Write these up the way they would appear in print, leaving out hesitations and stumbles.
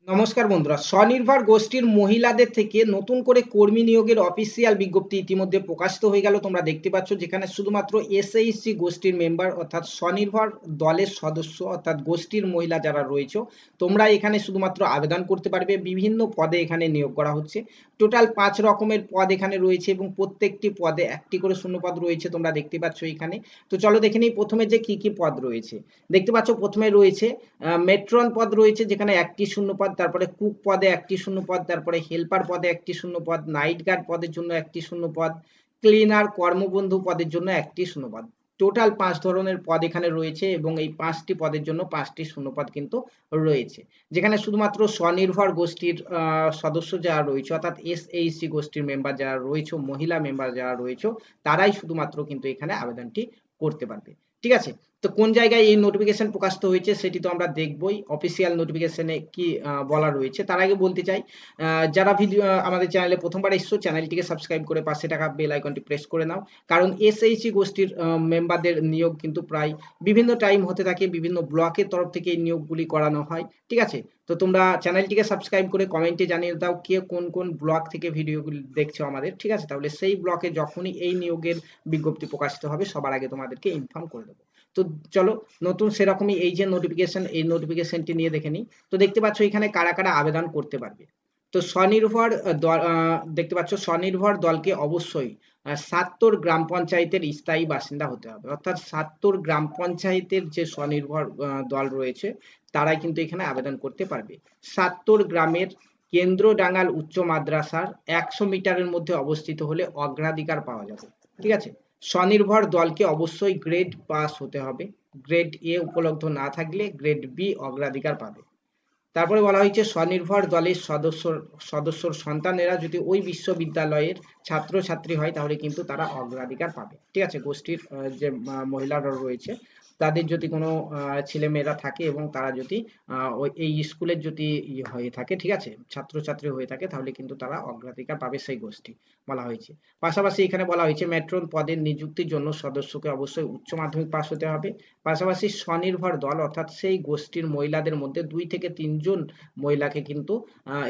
নমস্কার বন্ধুরা, স্বনির্ভর গোষ্ঠীর মহিলাদের থেকে নতুন করে কর্মী নিয়োগের অফিসিয়াল বিজ্ঞপ্তি ইতিমধ্যে প্রকাশিত হয়ে গেল। তোমরা দেখতে পাচ্ছ যেখানে শুধুমাত্র এসএইচজি গোষ্ঠীর মেম্বার অর্থাৎ স্বনির্ভর দলের সদস্য অর্থাৎ গোষ্ঠীর মহিলা যারা রয়েছে তোমরা এখানে শুধুমাত্র আবেদন করতে পারবে। বিভিন্ন পদে এখানে নিয়োগ করা হচ্ছে। টোটাল 5 রকমের পদ এখানে রয়েছে এবং প্রত্যেকটি পদে একটি করে শূন্যপদ রয়েছে, তোমরা দেখতে পাচ্ছ এখানে। তো চলো দেখে নিই প্রথমে যে কি কি পদ রয়েছে। দেখতে পাচ্ছ প্রথমে রয়েছে মেট্রন পদ রয়েছে যেখানে একটি শূন্যপদ, তারপরে কুক পদে একটি শূন্যপদ, তারপরে হেল্পার পদে একটি শূন্যপদ, নাইট গার্ড পদের জন্য একটি শূন্যপদ, ক্লিনার কর্মবন্ধু পদের জন্য একটি শূন্যপদ। টোটাল 5 ধরনের পদ এখানে রয়েছে এবং এই 5টি পদের জন্য 5টি শূন্যপদ কিন্তু রয়েছে, যেখানে শুধুমাত্র স্বনির্ভর গোষ্ঠীর সদস্য যারা রয়েছে অর্থাৎ এসএইচজি গোষ্ঠীর মেম্বার যারা রয়েছে, মহিলা মেম্বার যারা রয়েছে তারাই শুধুমাত্র কিন্তু এখানে আবেদনটি করতে পারবে। ঠিক আছে, তো কোন জায়গায় এই নোটিফিকেশন প্রকাশিত হয়েছে সেটি তো আমরা দেখবই, অফিসিয়াল নোটিফিকেশনে কি বলা রয়েছে। তার আগে বলতে চাই যারা ভিডিও আমাদের চ্যানেলে প্রথমবার এসছো চ্যানেলটিকে সাবস্ক্রাইব করে পাশে থাকা বেল আইকনটি প্রেস করে নাও, কারণ এসএইচজি গোষ্ঠীর মেম্বারদের নিয়োগ কিন্তু প্রায় বিভিন্ন টাইম হতে থাকে, বিভিন্ন ব্লকের তরফ থেকে এই নিয়োগগুলি করানো হয়। ঠিক আছে, তো তোমরা চ্যানেলটিকে সাবস্ক্রাইব করে কমেন্টে জানিয়ে দাও কে কোন কোন ব্লক থেকে ভিডিওগুলি দেখছো আমাদের। ঠিক আছে, তাহলে সেই ব্লকে যখনই এই নিয়োগের বিজ্ঞপ্তি প্রকাশিত হবে সবার আগে তোমাদেরকে ইনফর্ম করে দেবো। তো চলো নতুন সেরকমই এই যে নোটিফিকেশন, এই নোটিফিকেশনটি নিয়ে দেখে নিই। তো দেখতে পাচ্ছ এখানে কারা কারা আবেদন করতে পারবে। তো স্বনির্ভর দল দেখতে পাচ্ছ স্বনির্ভর দলকে অবশ্যই ৭০ গ্রাম পঞ্চায়েতের স্থায়ী বাসিন্দা হতে হবে, অর্থাৎ ৭০ গ্রাম পঞ্চায়েতের যে স্বনির্ভর দল রয়েছে তারাই কিন্তু এখানে আবেদন করতে পারবে। ৭০ গ্রামের কেন্দ্রডাঙ্গাল উচ্চ মাদ্রাসার 100 মিটারের মধ্যে অবস্থিত হলে অগ্রাধিকার পাওয়া যাবে। ঠিক আছে, স্বনির্ভর দলকে অবশ্যই গ্রেড পাস হতে হবে, গ্রেড এ উপলব্ধ না থাকলে গ্রেড বি অগ্রাধিকার পাবে। তারপরে বলা হয়েছে স্বনির্ভর দলের সদস্যর সন্তানেরা যদি ওই বিশ্ববিদ্যালয়ের ছাত্রছাত্রী হয় তাহলে কিন্তু তারা অগ্রাধিকার পাবে। ঠিক আছে, গোষ্ঠীর যে মহিলারা রয়েছে তাদের যদি কোনো ছেলেমেয়েরা থাকে এবং তারা যদি ওই এই স্কুলের যদি হয়ে থাকে, ঠিক আছে, ছাত্রছাত্রী হয়ে থাকে তাহলে কিন্তু তারা অগ্রাধিকার পাবে, সেই গোষ্ঠী বলা হয়েছে। পাশাপাশি এখানে বলা হয়েছে মেট্রন পদের নিযুক্তির জন্য সদস্যকে অবশ্যই উচ্চ মাধ্যমিক পাস হতে হবে। পাশাপাশি স্বনির্ভর দল অর্থাৎ সেই গোষ্ঠীর মহিলাদের মধ্যে 2 থেকে 3 জন মহিলাকে কিন্তু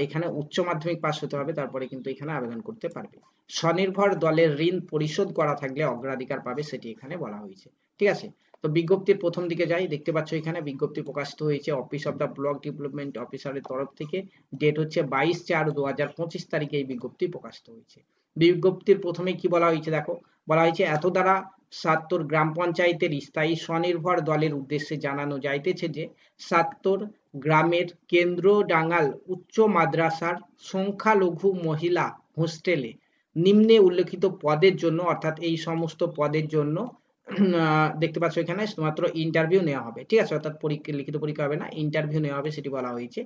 এখানে উচ্চ মাধ্যমিক পাস হতে হবে, তারপরে কিন্তু এখানে আবেদন করতে পারবে। স্বনির্ভর দলের ঋণ পরিশোধ করা থাকলে অগ্রাধিকার পাবে, সেটি এখানে বলা হয়েছে। ঠিক আছে, তো বিজ্ঞপ্তির প্রথম দিকে যাই। দেখতে পাচ্ছ এখানে বিজ্ঞপ্তি প্রকাশিত হয়েছে office of the block development অফিসারের তরফ থেকে। ডেট হচ্ছে 22/4/2025 তারিখে এই বিজ্ঞপ্তি প্রকাশিত হয়েছে। বিজ্ঞপ্তির প্রথমে কি বলা হয়েছে দেখো, বলা হয়েছে এত দ্বারা ৭০ গ্রাম পঞ্চায়েতের স্থায়ী স্বনির্ভর দলের উদ্দেশ্যে জানানো যাইতেছে যে ৭০ গ্রামের কেন্দ্রডাঙ্গাল উচ্চ মাদ্রাসার সংখ্যালঘু মহিলা হোস্টেলে নিম্নে উল্লেখিত পদের জন্য, অর্থাৎ এই সমস্ত পদের জন্য দেখতে পাচ্ছ এখানে শুধুমাত্র ইন্টারভিউ নেওয়া হবে। ঠিক আছে, অর্থাৎ পরীক্ষা, লিখিত পরীক্ষা হবে না, ইন্টারভিউ নেওয়া হবে সেটি বলা হয়েছে।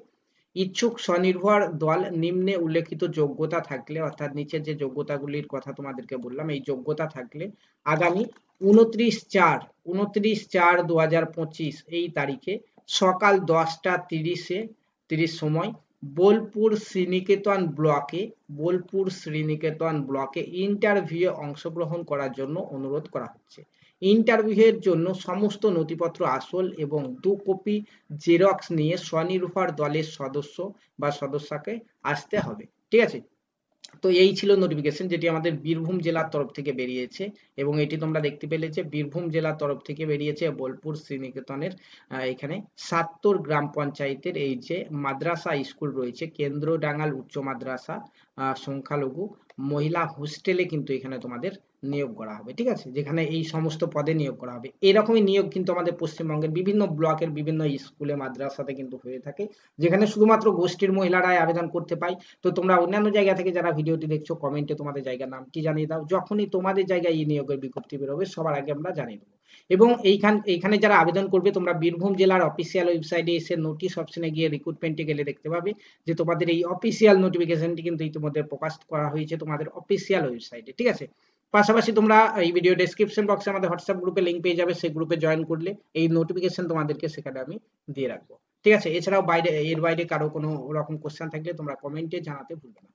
ইচ্ছুক স্বনির্ভর দল নিম্নে উল্লেখিত যোগ্যতা থাকলে, অর্থাৎ নিচের যে যোগ্যতাগুলির কথা তোমাদেরকে বললাম, এই যোগ্যতা থাকলে আগামী 29/4/2025 এই তারিখে সকাল 10:30 সময় বোলপুর শ্রীনিকেতন ব্লকে ইন্টারভিউ অংশগ্রহণ করার জন্য অনুরোধ করা হচ্ছে। ইন্টারভিউয়ের জন্য সমস্ত নথিপত্র আসল এবং 2 কপি জেরক্স নিয়ে স্বনির্ভর দলের সদস্য বা সদস্যকে আসতে হবে। ঠিক আছে, তো এই ছিল নোটিফিকেশন যেটি আমাদের বীরভূম জেলার তরফ থেকে বেরিয়েছে এবং এটি তোমরা দেখতে পেলে যে বীরভূম জেলার তরফ থেকে বেরিয়েছে বোলপুর শ্রীনিকেতনের এখানে ৭০ গ্রাম পঞ্চায়েতের এই যে মাদ্রাসা স্কুল রয়েছে কেন্দ্রডাঙ্গাল উচ্চ মাদ্রাসা সংখ্যালঘু মহিলা হোস্টেলে কিন্তু এখানে তোমাদের নিয়োগ করা হবে। ঠিক আছে, যেখানে এই সমস্ত পদে নিয়োগ করা হবে। এরকমই নিয়োগ কিন্তু আমাদের পশ্চিমবঙ্গের বিভিন্ন ব্লকের বিভিন্ন স্কুলে মাদ্রাসাতে কিন্তু হয়ে থাকে, যেখানে শুধুমাত্র গোষ্ঠীর মহিলারাই আবেদন করতে পায়। তো তোমরা অন্যান্য জায়গা থেকে যারা ভিডিওটি দেখছো কমেন্টে তোমাদের জায়গার নামটি জানিয়ে দাও, যখনই তোমাদের জায়গায় এই নিয়োগের বিজ্ঞপ্তি বেরোবে সবার আগে আমরা জানিয়ে দেবো। এবং এইখানে যারা আবেদন করবে তোমরা বীরভূম জেলার অফিসিয়াল ওয়েবসাইটে এসে নোটিশ অপশনে গিয়ে রিক্রুটমেন্টে গেলে দেখতে পাবে যে তোমাদের এই অফিসিয়াল নোটিফিকেশনটি কিন্তু ইতিমধ্যে প্রকাশ করা হয়েছে তোমাদের অফিসিয়াল ওয়েবসাইটে। ঠিক আছে, পাশাপাশি তোমরা এই ভিডিও ডেসক্রিপশন বক্সে আমাদের হোয়াটসঅ্যাপ গ্রুপে লিংক পেয়ে যাবে, সেই গ্রুপে জয়েন করলে এই নোটিফিকেশন তোমাদেরকে সেখানে আমি দিয়ে রাখবো। ঠিক আছে, এছাড়াও এর বাইরে কারো কোনো রকম কোশ্চেন থাকলে তোমরা কমেন্টে জানাতে ভুলবে না।